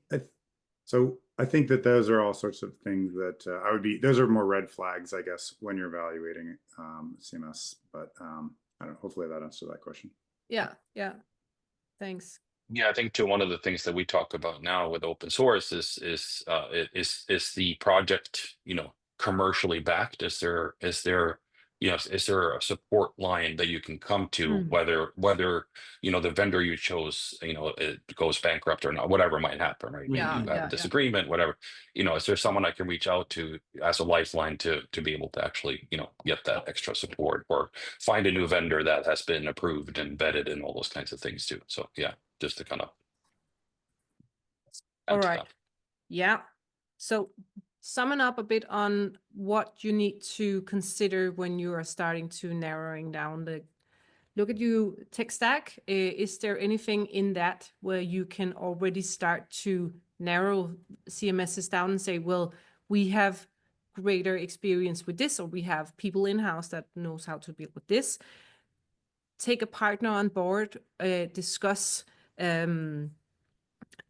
[SPEAKER 5] that those are all sorts of things that those are more red flags, I guess, when you're evaluating CMS. But I don't know, hopefully that answers that question.
[SPEAKER 6] Yeah. Thanks.
[SPEAKER 3] Yeah, I think too, one of the things that we talk about now with open source is the project, commercially backed? Is there is there a support line that you can come to, whether the vendor you chose, it goes bankrupt or not, whatever might happen, right? Maybe you have a disagreement, whatever. Is there someone I can reach out to as a lifeline to be able to actually, get that extra support, or find a new vendor that has been approved and vetted and all those kinds of things too. So yeah, just to kind of.
[SPEAKER 6] All right. Yeah. So summing up a bit on what you need to consider when you are starting to narrowing down look at your tech stack. Is there anything in that where you can already start to narrow CMSs down and say, well, we have greater experience with this, or we have people in-house that knows how to deal with this. Take a partner on board, discuss,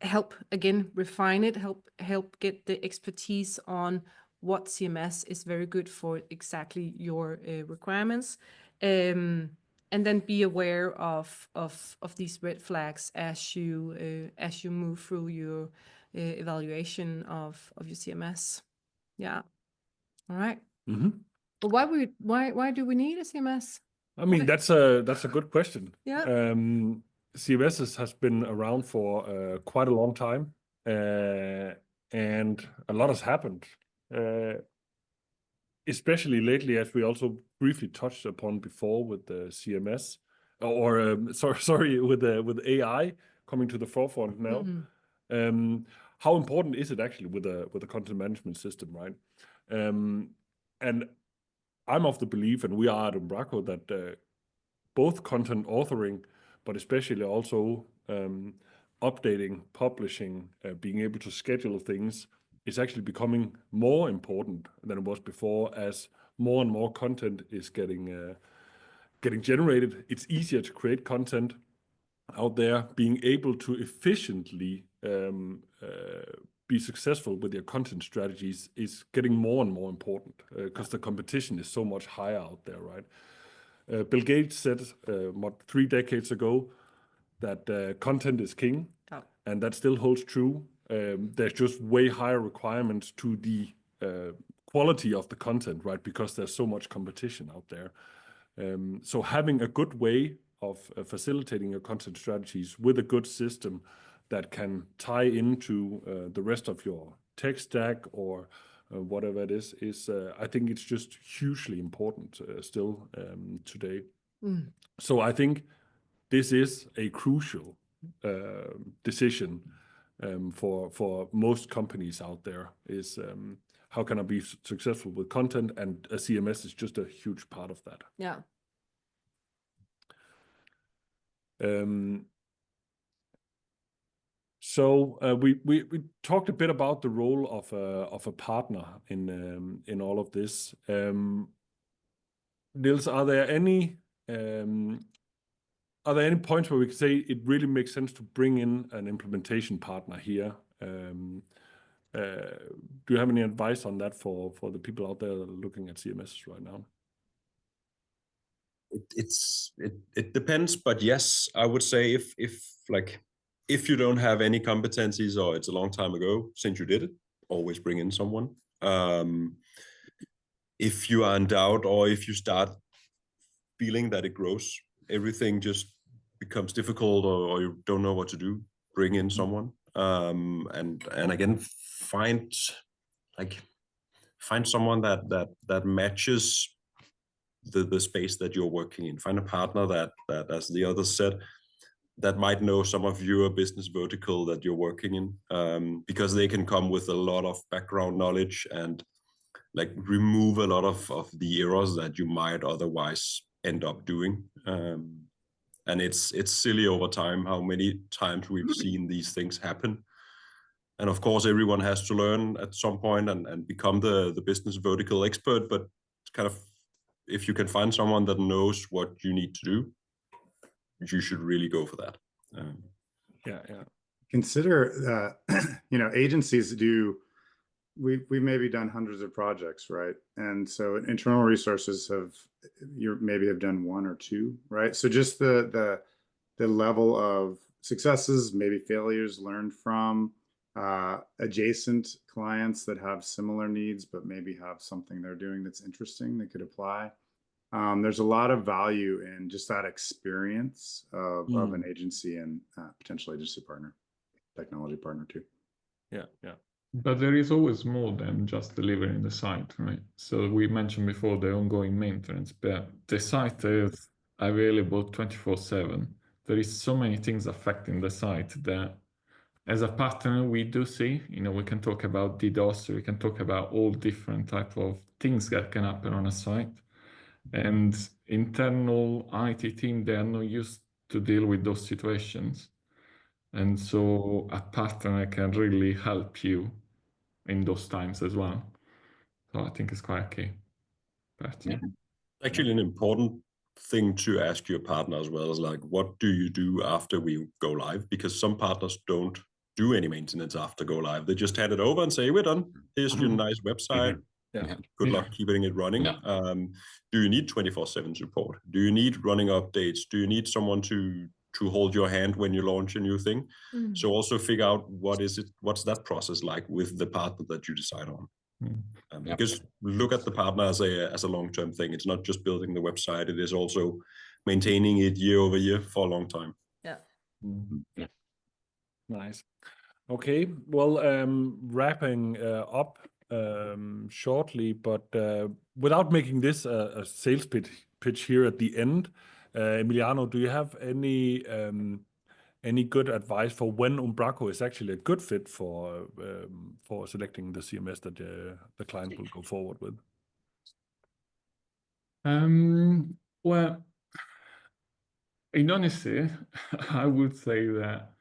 [SPEAKER 6] help again refine it, help get the expertise on what CMS is very good for exactly your requirements, and then be aware of these red flags as you move through your evaluation of your CMS. Yeah. All right. Well, why do we need a CMS?
[SPEAKER 1] I mean, that's a good question.
[SPEAKER 6] Yeah.
[SPEAKER 1] CMS has been around for quite a long time, and a lot has happened, especially lately, as we also briefly touched upon before with the CMS, or sorry, with AI coming to the forefront now. How important is it actually with a content management system, right? And I'm of the belief, and we are at Umbraco, that both content authoring, but especially also updating, publishing, being able to schedule things is actually becoming more important than it was before, as more and more content is getting generated. It's easier to create content out there. Being able to efficiently be successful with your content strategies is getting more and more important, because the competition is so much higher out there, right? Bill Gates said, 3 decades ago, that content is king, and that still holds true. There's just way higher requirements to the quality of the content, right? Because there's so much competition out there. So having a good way of facilitating your content strategies with a good system that can tie into the rest of your tech stack or whatever it is I think it's just hugely important still today. So I think this is a crucial decision for most companies out there, is how can I be successful with content, and a CMS is just a huge part of that.
[SPEAKER 6] Yeah.
[SPEAKER 1] So we talked a bit about the role of a partner in all of this. Niels, are there any points where we could say it really makes sense to bring in an implementation partner here? Do you have any advice on that for the people out there looking at CMS right now?
[SPEAKER 4] It depends, but yes, I would say if you don't have any competencies, or it's a long time ago since you did it, always bring in someone. If you are in doubt, or if you start feeling that it grows, everything just becomes difficult, or you don't know what to do, bring in someone. And again, find someone that matches the space that you're working in. Find a partner that as the others said, that might know some of your business vertical that you're working in, because they can come with a lot of background knowledge and remove a lot of the errors that you might otherwise end up doing. And it's silly over time how many times we've seen these things happen. And of course, everyone has to learn at some point and become the business vertical expert. But kind of, if you can find someone that knows what you need to do, you should really go for that.
[SPEAKER 1] Yeah.
[SPEAKER 5] Consider, agencies we've maybe done hundreds of projects, right? And so internal resources maybe have done 1 or 2, right? So just the level of successes, maybe failures learned from adjacent clients that have similar needs, but maybe have something they're doing that's interesting they could apply. There's a lot of value in just that experience of an agency and potentially just a partner, technology partner too.
[SPEAKER 1] Yeah, yeah.
[SPEAKER 2] But there is always more than just delivering the site, right? So we mentioned before the ongoing maintenance, but the site is available 24/7. There is so many things affecting the site that as a partner, we do see, we can talk about DDoS, we can talk about all different type of things that can happen on a site. And internal IT team, they are not used to deal with those situations. And so a partner can really help you in those times as well. So I think it's quite key.
[SPEAKER 3] Yeah.
[SPEAKER 4] Actually, an important thing to ask your partner as well is like, what do you do after we go live? Because some partners don't do any maintenance after go live. They just hand it over and say, we're done. Here's your nice website.
[SPEAKER 1] Yeah.
[SPEAKER 4] Good luck keeping it running.
[SPEAKER 3] Yeah.
[SPEAKER 4] Do you need 24/7 support? Do you need running updates? Do you need someone to hold your hand when you launch a new thing? So also figure out what's that process like with the partner that you decide on. Because look at the partner as a long-term thing. It's not just building the website, it is also maintaining it year over year for a long time.
[SPEAKER 6] Yeah.
[SPEAKER 3] Yeah.
[SPEAKER 1] Nice. Okay, well, wrapping up shortly, but without making this a sales pitch here at the end, Emiliano, do you have any good advice for when Umbraco is actually a good fit for selecting the CMS that the client will go forward with?
[SPEAKER 2] Well, in honesty, I would say that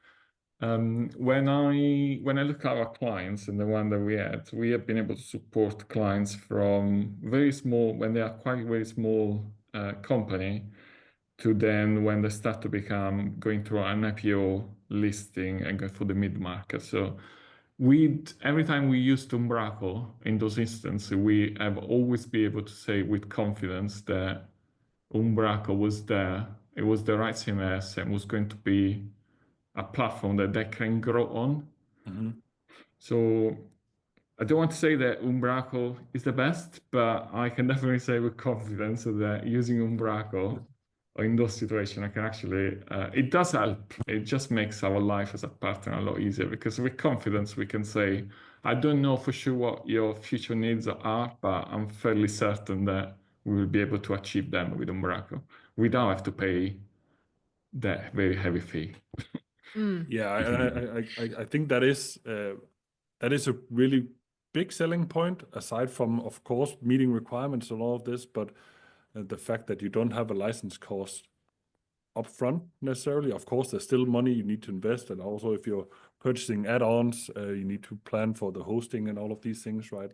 [SPEAKER 2] when I look at our clients and the one that we have been able to support clients from very small, when they are quite very small company, to then when they start to become going through an IPO listing and go through the mid-market. So every time we used Umbraco in those instances, we have always been able to say with confidence that Umbraco was there, it was the right CMS and was going to be a platform that they can grow on. So I don't want to say that Umbraco is the best, but I can definitely say with confidence that using Umbraco in those situations, I can actually, it does help. It just makes our life as a partner a lot easier because with confidence, we can say, I don't know for sure what your future needs are, but I'm fairly certain that we will be able to achieve them with Umbraco. We don't have to pay that very heavy fee.
[SPEAKER 1] Yeah, I think that is a really big selling point, aside from, of course, meeting requirements and all of this, but the fact that you don't have a license cost upfront necessarily. Of course, there's still money you need to invest, and also if you're purchasing add-ons, you need to plan for the hosting and all of these things, right?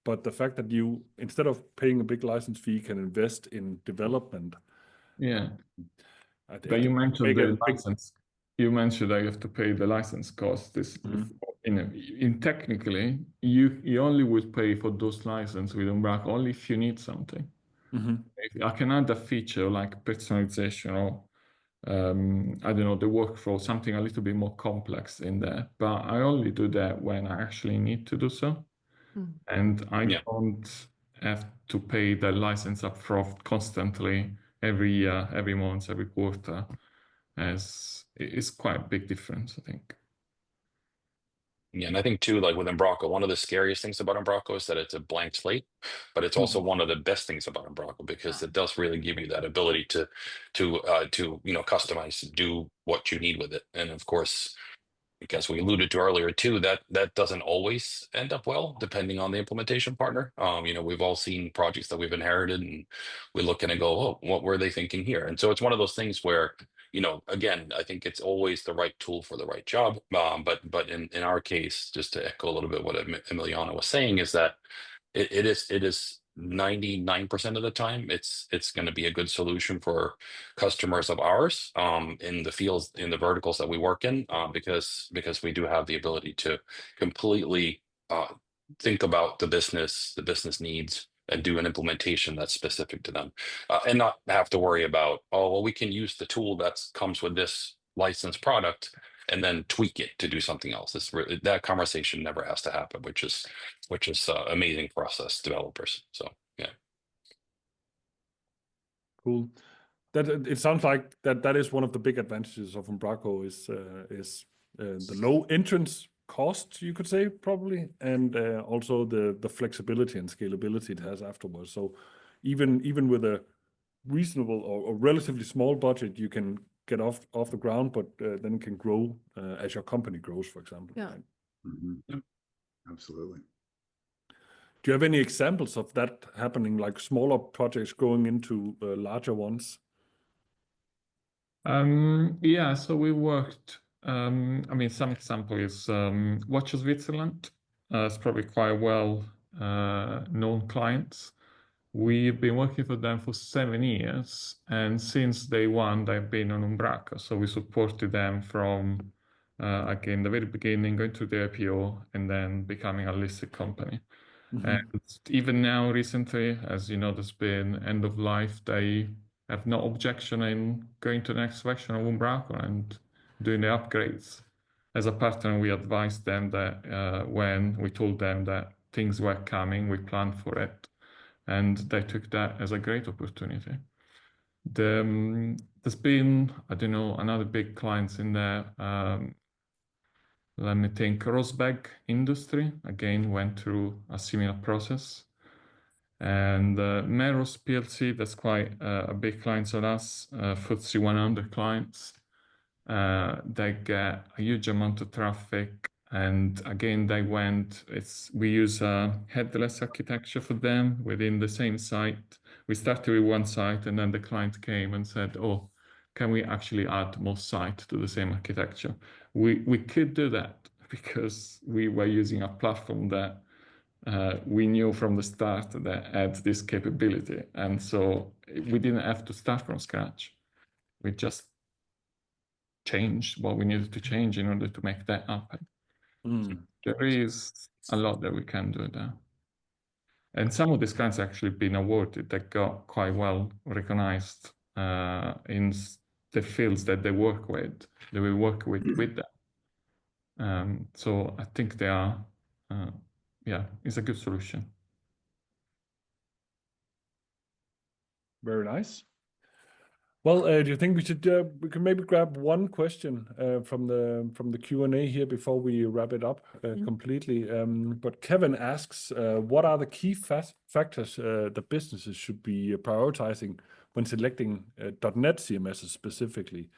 [SPEAKER 1] But the fact that you, instead of paying a big license fee, can invest in development.
[SPEAKER 2] Yeah. But you mentioned the license. You mentioned that you have to pay the license cost. In technically, you only would pay for those licenses with Umbraco only if you need something. I can add a feature like personalization or I don't know, the workflow, something a little bit more complex in there. But I only do that when I actually need to do so. And I don't have to pay the license up front constantly every year, every month, every quarter. As it's quite a big difference, I think.
[SPEAKER 3] Yeah, and I think too, like with Umbraco, one of the scariest things about Umbraco is that it's a blank slate, but it's also one of the best things about Umbraco because it does really give you that ability to customize, do what you need with it. And of course, as we alluded to earlier too, that doesn't always end up well, depending on the implementation partner. We've all seen projects that we've inherited, and we look in and go, "Oh, what were they thinking here?" And so it's one of those things where, again, I think it's always the right tool for the right job. But in our case, just to echo a little bit what Emiliano was saying, is that it is 99% of the time it's going to be a good solution for customers of ours in the fields, in the verticals that we work in, because we do have the ability to completely think about the business needs and do an implementation that's specific to them, and not have to worry about, oh, well, we can use the tool that comes with this licensed product and then tweak it to do something else. It's really, that conversation never has to happen, which is amazing for us as developers. So yeah.
[SPEAKER 1] Cool. That it sounds like that is one of the big advantages of Umbraco is the low entrance cost, you could say, probably, and also the flexibility and scalability it has afterwards. So even with a reasonable or relatively small budget, you can get off the ground, but then can grow as your company grows, for example.
[SPEAKER 6] Yeah.
[SPEAKER 1] Right?
[SPEAKER 5] Mm-hmm. Absolutely.
[SPEAKER 1] Do you have any examples of that happening, like smaller projects going into larger ones?
[SPEAKER 2] Yeah, so we worked, I mean, some example is Watch of Switzerland. It's probably quite well known clients. We've been working for them for 7 years, and since day one, they've been on Umbraco. So we supported them from, again, the very beginning, going to the IPO, and then becoming a listed company. And even now, recently, as you know, there's been end of life. They have no objection in going to the next version of Umbraco and doing the upgrades. As a partner, we advised them that when we told them that things were coming, we planned for it, and they took that as a great opportunity. There's been, I don't know, another big clients in there. Let me think. Rosberg Industry, again, went through a similar process. And Meros PLC, that's quite a big client on us, FTSE 100 clients. They get a huge amount of traffic. And again, we use a headless architecture for them within the same site. We started with one site, and then the client came and said, oh, can we actually add more sites to the same architecture? We could do that because we were using a platform that we knew from the start that had this capability. And so we didn't have to start from scratch. We just changed what we needed to change in order to make that happen. So there is a lot that we can do there. And some of these clients actually been awarded that got quite well recognized in the fields that they work with, that we work with them. So I think they are, yeah, it's a good solution.
[SPEAKER 1] Very nice. Well, do you think we can maybe grab one question from the Q&A here before we wrap it up completely? But Kevin asks, what are the key factors that businesses should be prioritizing when selecting .NET CMSs specifically?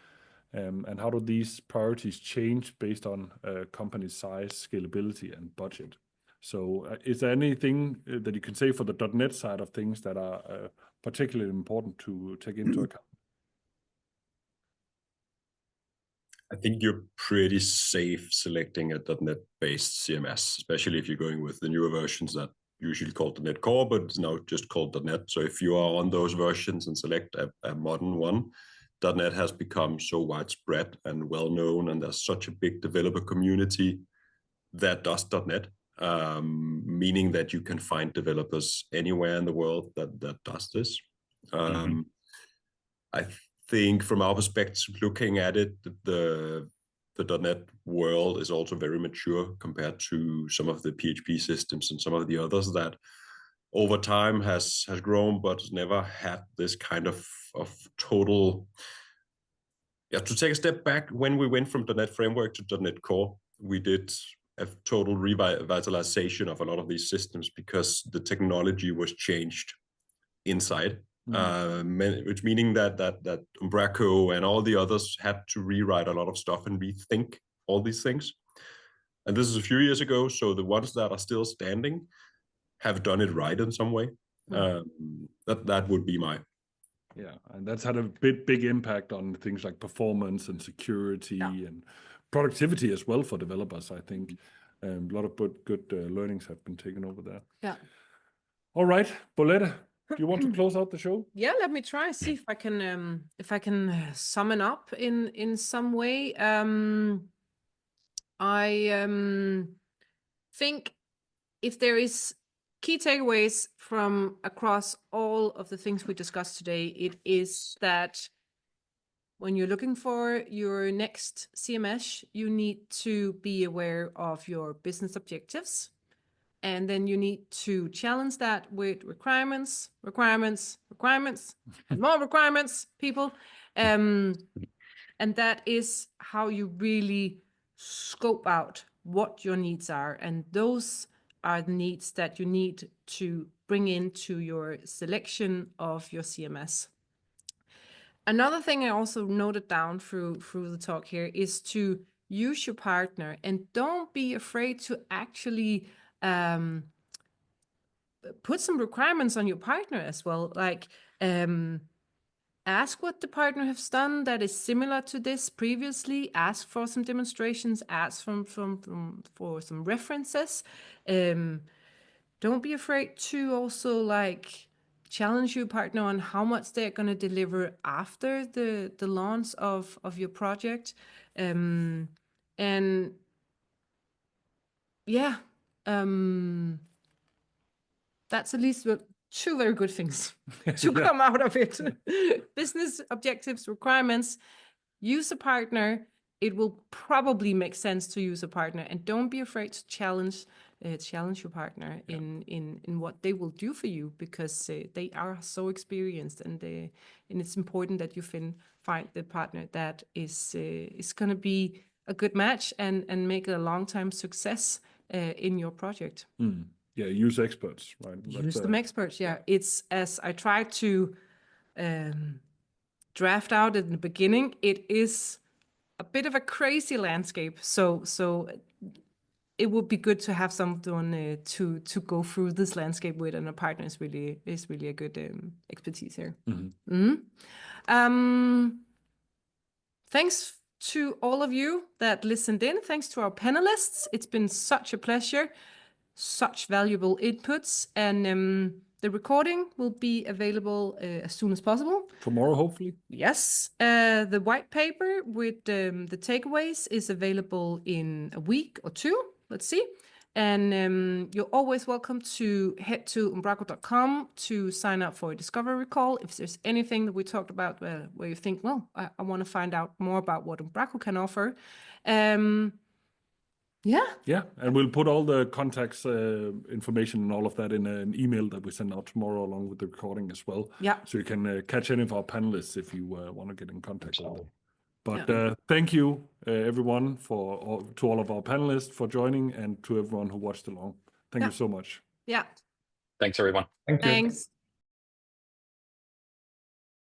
[SPEAKER 1] And how do these priorities change based on company size, scalability, and budget? So is there anything that you can say for the .NET side of things that are particularly important to take into account?
[SPEAKER 4] I think you're pretty safe selecting a .NET-based CMS, especially if you're going with the newer versions that usually called .NET Core, but it's now just called .NET. So if you are on those versions and select a modern one, .NET has become so widespread and well-known, and there's such a big developer community that does .NET, meaning that you can find developers anywhere in the world that does this. I think from our perspective, looking at it, the .NET world is also very mature compared to some of the PHP systems and some of the others that over time has grown, but never had this kind of total. Yeah, to take a step back, when we went from .NET Framework to .NET Core, we did a total revitalization of a lot of these systems because the technology was changed inside. Which meaning that Umbraco and all the others had to rewrite a lot of stuff and rethink all these things. And this is a few years ago, so the ones that are still standing have done it right in some way. That would be my.
[SPEAKER 1] Yeah, and that's had a big impact on things like performance and security and productivity as well for developers. I think a lot of good learnings have been taken over there. Yeah. All right, Bolette. Do you want to close out the show?
[SPEAKER 6] Yeah, let me try see if I can sum it up in some way. I think if there is key takeaways from across all of the things we discussed today, it is that when you're looking for your next CMS, you need to be aware of your business objectives And then you need to challenge that with requirements, and more requirements, people. And that is how you really scope out what your needs are. And those are the needs that you need to bring into your selection of your CMS. Another thing I also noted down through the talk here is to use your partner, and don't be afraid to actually put some requirements on your partner as well. Like ask what the partner has done that is similar to this previously. Ask for some demonstrations. Ask for some references. Don't be afraid to also like challenge your partner on how much they're going to deliver after the launch of your project. And yeah, that's at least two very good things to come out of it. Business objectives, requirements, use a partner. It will probably make sense to use a partner, and don't be afraid to challenge your partner in what they will do for you, because they are so experienced, and it's important that you find the partner that is going to be a good match and make it a long-time success in your project.
[SPEAKER 1] Yeah, use experts, right?
[SPEAKER 6] Use them experts, yeah. It's, as I tried to draft out in the beginning, it is a bit of a crazy landscape. So it would be good to have someone to go through this landscape with, and a partner is really a good expertise here. Thanks to all of you that listened in. Thanks to our panelists. It's been such a pleasure. Such valuable inputs, and the recording will be available as soon as possible.
[SPEAKER 1] Tomorrow, hopefully.
[SPEAKER 6] Yes. The white paper with the takeaways is available in a week or two. Let's see. And you're always welcome to head to umbraco.com to sign up for a discovery call. If there's anything that we talked about where you think, well, I want to find out more about what Umbraco can offer. Yeah,
[SPEAKER 1] and we'll put all the contacts information and all of that in an email that we send out tomorrow along with the recording as well.
[SPEAKER 6] Yeah.
[SPEAKER 1] So you can catch any of our panelists if you want to get in contact with them. But thank you, everyone, to all of our panelists for joining, and to everyone who watched along. Thank you so much.
[SPEAKER 6] Yeah.
[SPEAKER 3] Thanks, everyone.
[SPEAKER 2] Thank you.
[SPEAKER 6] Thanks.